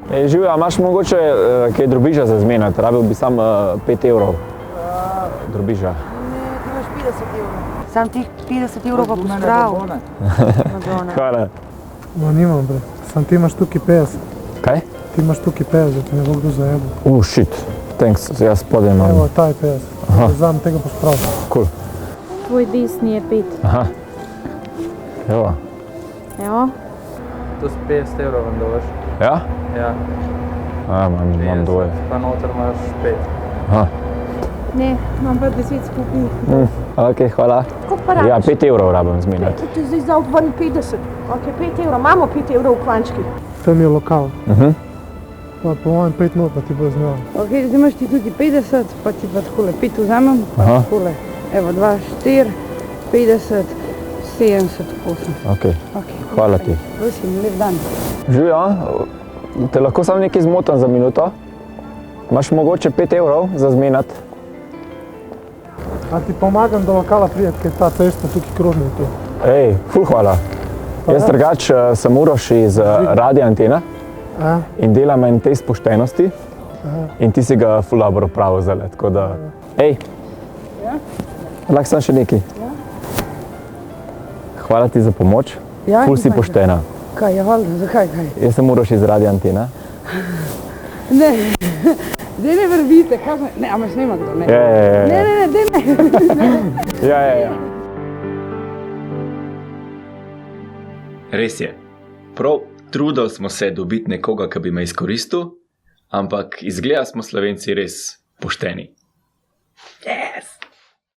Živja, imaš mogoče kaj drobiža za zmeniti? Rabil bi sam 5 evrov drobiža. Ne, ti imaš 50 evrov. Sam tih 50 evrov pa pospravil. Hvala. No, nimam, bre. Sam ti imaš tukaj 50. Kaj? Ti imaš tukaj 50, da te ne bo kdo zajebal. Shit. Thanks, jaz spodaj imam. Evo, ta je 50. Znam tega pospraviti. Cool. Tvoj desni je 5. Aha. Evo. Evo. To s 50 evrov vam dovoš. Ja? Ja. Imam dvoje. Pa noter imaš 5. Aha. Ne, imam pa 10 skupaj. Ok, hvala. Koliko pa rabiš? Ja, 5 evrov rabim zmeniti. Ti zdaj zdal 52. Ok, 5 evrov. Imamo 5 evrov v klančki. To mi je lokal. Pa po mojem 5 minut pa ti bo znal. Ok, zdaj imaš ti tukaj 50, pa ti pa takole 5 vzamem, pa Aha. takole. Evo, 2, 4, 50, 70, 80. Ok, hvala ti. Prosim, lep dan. Živja, te lahko samo nekaj zmotam za minuto? Imaš mogoče 5 evrov za zmeniti? A ti pomagam do lokala prijeti, ker ta cesta tukaj krožna je tu. Ej, ful hvala. Jaz drugač sem Uroš iz Radia Antena in delam en test poštenosti in ti si ga ful dobro pravil zdajle, tako da... Ej, lahko sem še nekaj? Hvala ti za pomoč, Ja, ful si imaj. poštena. Kaj je valjda, zakaj kaj? Jaz sem Uroš iz Radia Antena. Ne, zdaj ne vrvite, kaj me... Ne, a me snima kdo, ne? Ja. Ne, daj ne. Ja. Res je. Prav trudili smo se dobiti nekoga, ki bi me izkoristil, ampak izgleda smo Slovenci res pošteni. Yes!